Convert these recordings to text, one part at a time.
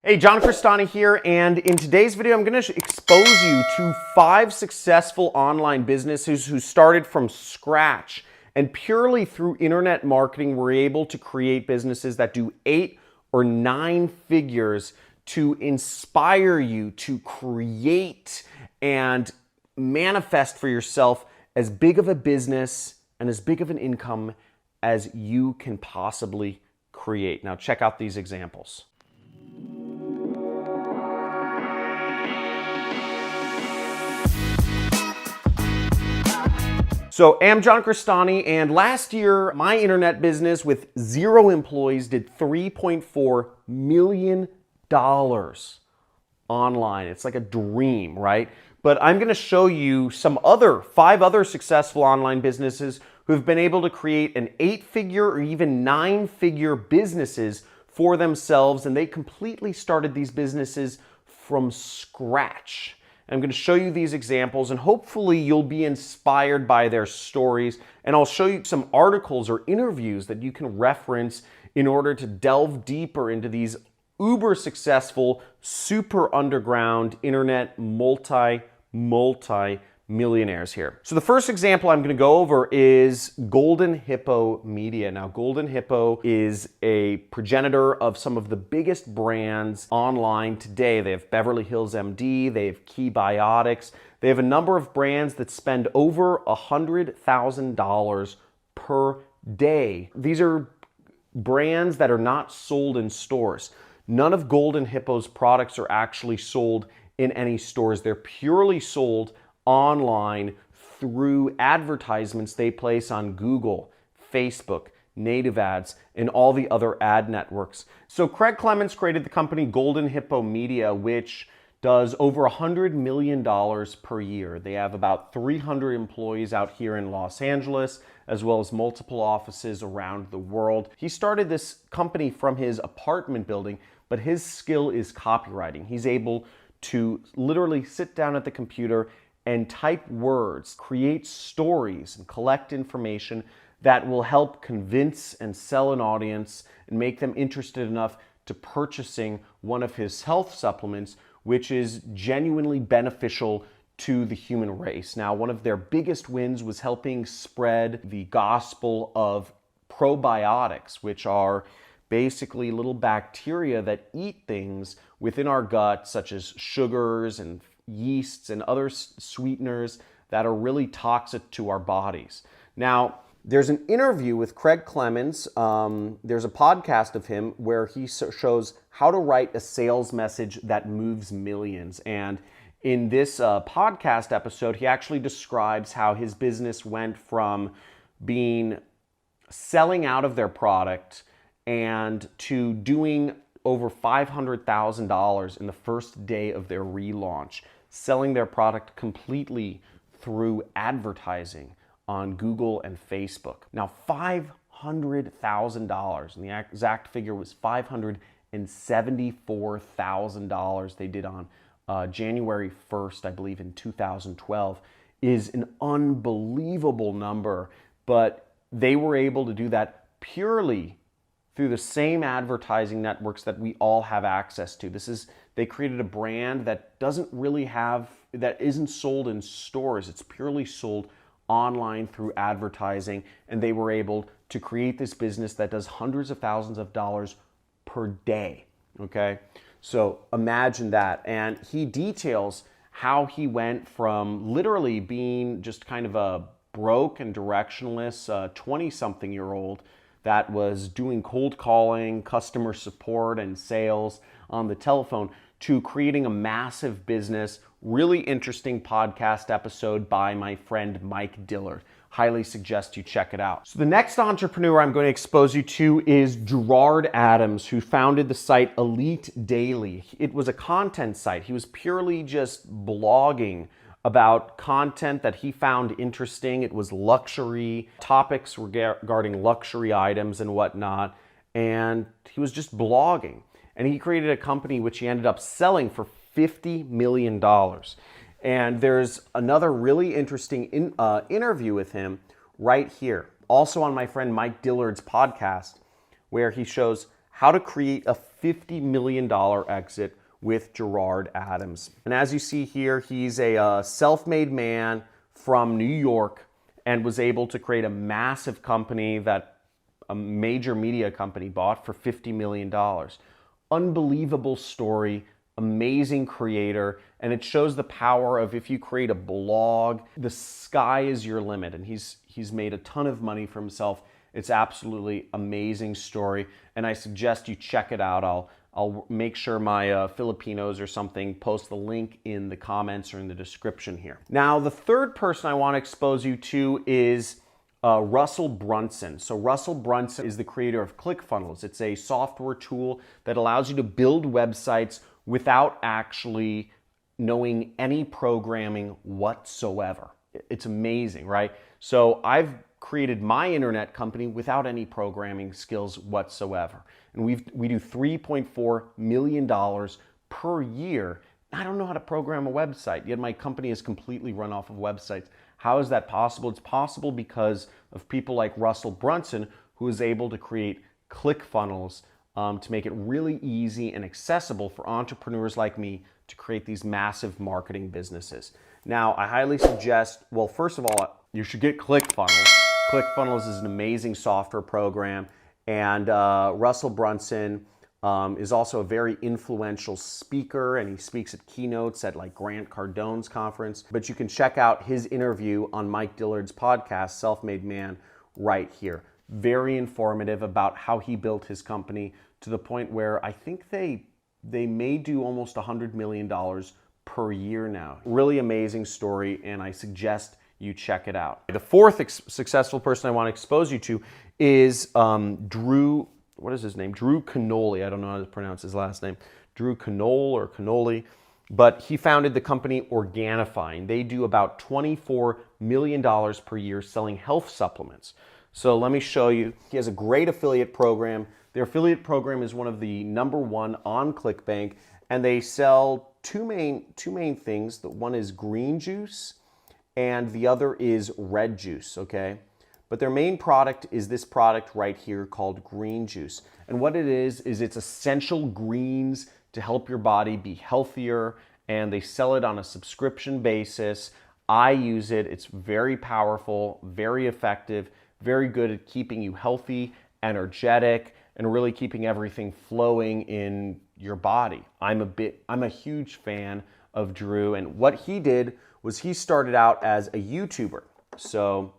Hey, John Crestani here, and in today's video, I'm going to expose you to 5 successful online businesses who started from scratch and purely through internet marketing were able to create businesses that do 8 or 9 figures to inspire you to create and manifest for yourself as big of a business and as big of an income as you can possibly create. Now, check out these examples. So I'm John Crestani, and last year my internet business with 0 employees did $3.4 million online. It's like a dream, right? But I'm going to show you some 5 other successful online businesses who've been able to create an 8-figure or even 9-figure businesses for themselves, and they completely started these businesses from scratch. I'm going to show you these examples, and hopefully you'll be inspired by their stories, and I'll show you some articles or interviews that you can reference in order to delve deeper into these uber successful, super underground internet multi-millionaires here. So the first example I'm going to go over is Golden Hippo Media. Now, Golden Hippo is a progenitor of some of the biggest brands online today. They have Beverly Hills MD, they have Key Biotics, they have a number of brands that spend over $100,000 per day. These are brands that are not sold in stores. None of Golden Hippo's products are actually sold in any stores. They're purely sold online through advertisements they place on Google, Facebook, native ads, and all the other ad networks. So Craig Clemens created the company Golden Hippo Media, which does over $100 million per year. They have about 300 employees out here in Los Angeles, as well as multiple offices around the world. He started this company from his apartment building, but his skill is copywriting. He's able to literally sit down at the computer and type words, create stories, and collect information that will help convince and sell an audience and make them interested enough to purchasing one of his health supplements, which is genuinely beneficial to the human race. Now, one of their biggest wins was helping spread the gospel of probiotics, which are basically little bacteria that eat things within our gut, such as sugars and yeasts and other sweeteners that are really toxic to our bodies. Now, there's an interview with Craig Clemens. There's a podcast of him where he shows how to write a sales message that moves millions. And in this podcast episode, he actually describes how his business went from selling out of their product and to doing over $500,000 in the first day of their relaunch, selling their product completely through advertising on Google and Facebook. Now, $500,000, and the exact figure was $574,000 they did on January 1st, I believe, in 2012, is an unbelievable number, but they were able to do that purely through the same advertising networks that we all have access to. They created a brand that that isn't sold in stores. It's purely sold online through advertising, and they were able to create this business that does hundreds of thousands of dollars per day, okay? So imagine that. And he details how he went from literally being just kind of a broke and directionless 20-something-year-old that was doing cold calling, customer support, and sales on the telephone to creating a massive business. Really interesting podcast episode by my friend Mike Dillard. Highly suggest you check it out. So the next entrepreneur I'm going to expose you to is Gerard Adams, who founded the site Elite Daily. It was a content site. He was purely just blogging about content that he found interesting. It was luxury topics regarding luxury items and whatnot. And he was just blogging. And he created a company which he ended up selling for $50 million. And there's another really interesting interview with him right here, also on my friend Mike Dillard's podcast, where he shows how to create a $50 million exit with Gerard Adams. And as you see here, he's a self-made man from New York and was able to create a massive company that a major media company bought for $50 million. Unbelievable story, amazing creator, and it shows the power of if you create a blog, the sky is your limit, and he's made a ton of money for himself. It's absolutely amazing story, and I suggest you check it out. I'll make sure my Filipinos or something post the link in the comments or in the description here. Now, the third person I want to expose you to is Russell Brunson. So Russell Brunson is the creator of ClickFunnels. It's a software tool that allows you to build websites without actually knowing any programming whatsoever. It's amazing, right? So I've created my internet company without any programming skills whatsoever. And we do $3.4 million per year. I don't know how to program a website, yet my company is completely run off of websites. How is that possible? It's possible because of people like Russell Brunson, who is able to create ClickFunnels to make it really easy and accessible for entrepreneurs like me to create these massive marketing businesses. Now, I highly suggest, well, first of all, you should get ClickFunnels. ClickFunnels is an amazing software program, and Russell Brunson is also a very influential speaker, and he speaks at keynotes at like Grant Cardone's conference. But you can check out his interview on Mike Dillard's podcast, Self-Made Man, right here. Very informative about how he built his company to the point where I think they may do almost $100 million per year now. Really amazing story, and I suggest you check it out. The fourth successful person I want to expose you to is Drew, what is his name? Drew Canole. I don't know how to pronounce his last name. Drew Canole or Canole. But he founded the company Organifi. They do about $24 million per year selling health supplements. So let me show you. He has a great affiliate program. Their affiliate program is one of the #1 on ClickBank, and they sell two main things. The one is green juice, and the other is red juice, okay? But their main product is this product right here called green juice. And what it is it's essential greens to help your body be healthier, and they sell it on a subscription basis. I use it. It's very powerful, very effective, very good at keeping you healthy, energetic, and really keeping everything flowing in your body. I'm a huge fan of Drew, and what he did was he started out as a YouTuber. So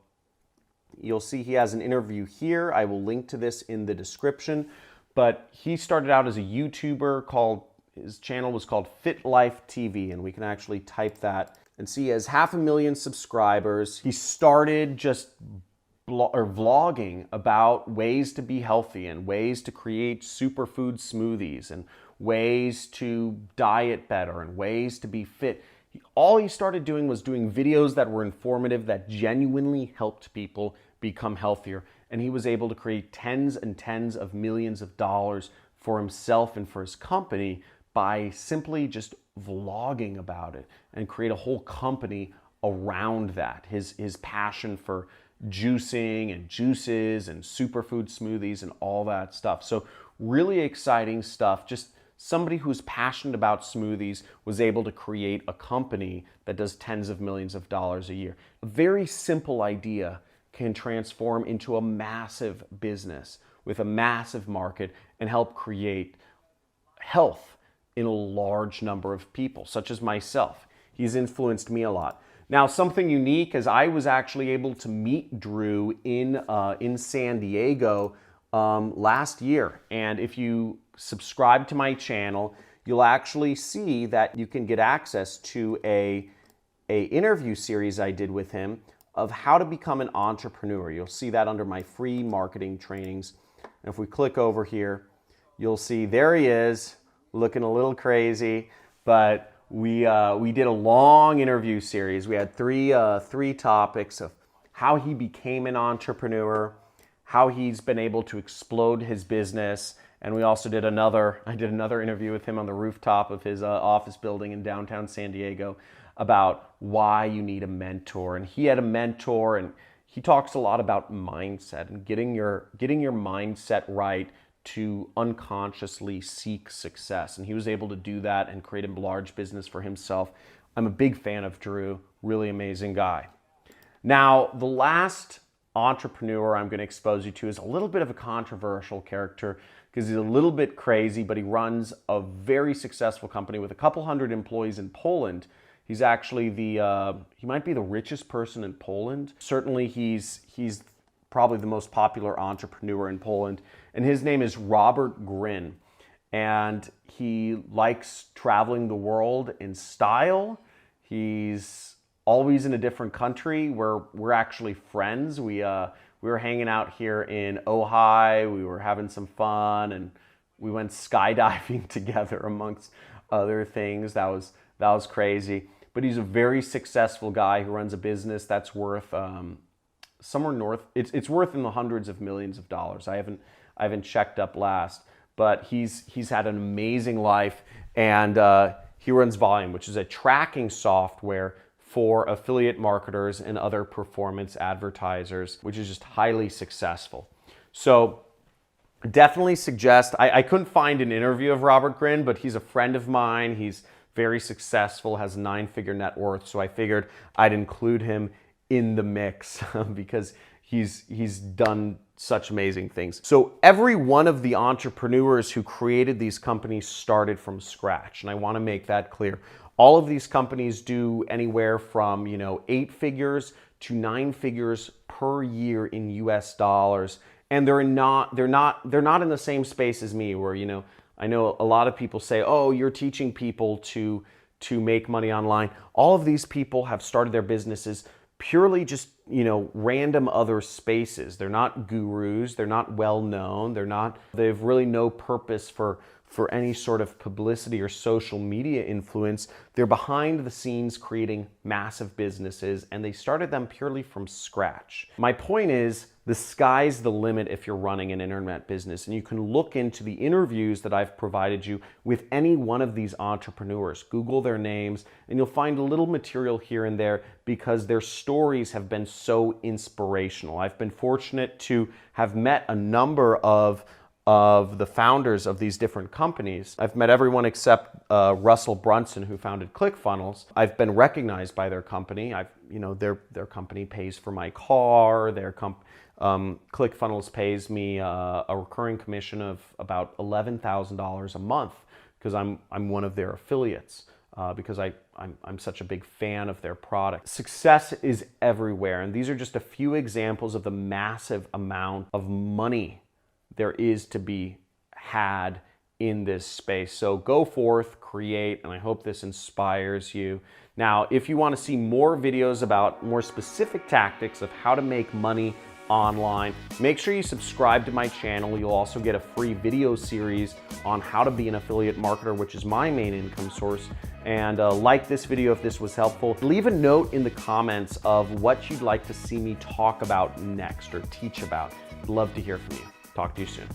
you'll see he has an interview here. I will link to this in the description. But he started out as a YouTuber his channel was called Fit Life TV, and we can actually type that and see he has 500,000 subscribers. He started just vlogging about ways to be healthy and ways to create superfood smoothies and ways to diet better and ways to be fit. All he started doing was doing videos that were informative, that genuinely helped people become healthier. And he was able to create tens and tens of millions of dollars for himself and for his company by simply just vlogging about it, and create a whole company around that. His passion for juicing and juices and superfood smoothies and all that stuff. So really exciting stuff. Just somebody who's passionate about smoothies was able to create a company that does tens of millions of dollars a year. A very simple idea can transform into a massive business with a massive market and help create health in a large number of people, such as myself. He's influenced me a lot. Now, something unique is I was actually able to meet Drew in San Diego last year. And if you subscribe to my channel, you'll actually see that you can get access to a interview series I did with him of how to become an entrepreneur. You'll see that under my free marketing trainings. And if we click over here, you'll see there he is, looking a little crazy, but we did a long interview series. We had three topics of how he became an entrepreneur, how he's been able to explode his business, and we also did I did another interview with him on the rooftop of his office building in downtown San Diego about why you need a mentor. And he had a mentor, and he talks a lot about mindset and getting your mindset right to unconsciously seek success. And he was able to do that and create a large business for himself. I'm a big fan of Drew, really amazing guy. Now, the last entrepreneur I'm going to expose you to is a little bit of a controversial character because he's a little bit crazy, but he runs a very successful company with a couple hundred employees in Poland. He's actually he might be the richest person in Poland. Certainly he's probably the most popular entrepreneur in Poland, and his name is Robert Greene. And he likes traveling the world in style. He's always in a different country. We're actually friends. We were hanging out here in Ojai. We were having some fun, and we went skydiving together, amongst other things. That was crazy. But he's a very successful guy who runs a business that's worth somewhere north. It's worth in the hundreds of millions of dollars. I haven't checked up last, but he's had an amazing life, and he runs Volume, which is a tracking software for affiliate marketers and other performance advertisers, which is just highly successful. So definitely suggest, I couldn't find an interview of Robert Greene, but he's a friend of mine. He's very successful, has a 9-figure net worth. So I figured I'd include him in the mix because he's done such amazing things. So every one of the entrepreneurs who created these companies started from scratch. And I want to make that clear. All of these companies do anywhere from 8 figures to 9 figures per year in US dollars, and they're not in the same space as me. Where I know a lot of people say, "Oh, you're teaching people to make money online." All of these people have started their businesses purely just random other spaces. They're not gurus. They're not well known. They have really no purpose for any sort of publicity or social media influence. They're behind the scenes creating massive businesses, and they started them purely from scratch. My point is, the sky's the limit if you're running an internet business, and you can look into the interviews that I've provided you with any one of these entrepreneurs. Google their names, and you'll find a little material here and there because their stories have been so inspirational. I've been fortunate to have met a number of the founders of these different companies. I've met everyone except Russell Brunson, who founded ClickFunnels. I've been recognized by their company. Their company pays for my car. ClickFunnels pays me a recurring commission of about $11,000 a month because I'm one of their affiliates. Because I'm such a big fan of their product. Success is everywhere, and these are just a few examples of the massive amount of money there is to be had in this space. So go forth, create, and I hope this inspires you. Now, if you want to see more videos about more specific tactics of how to make money online, make sure you subscribe to my channel. You'll also get a free video series on how to be an affiliate marketer, which is my main income source. And like this video if this was helpful. Leave a note in the comments of what you'd like to see me talk about next or teach about. I'd love to hear from you. Talk to you soon.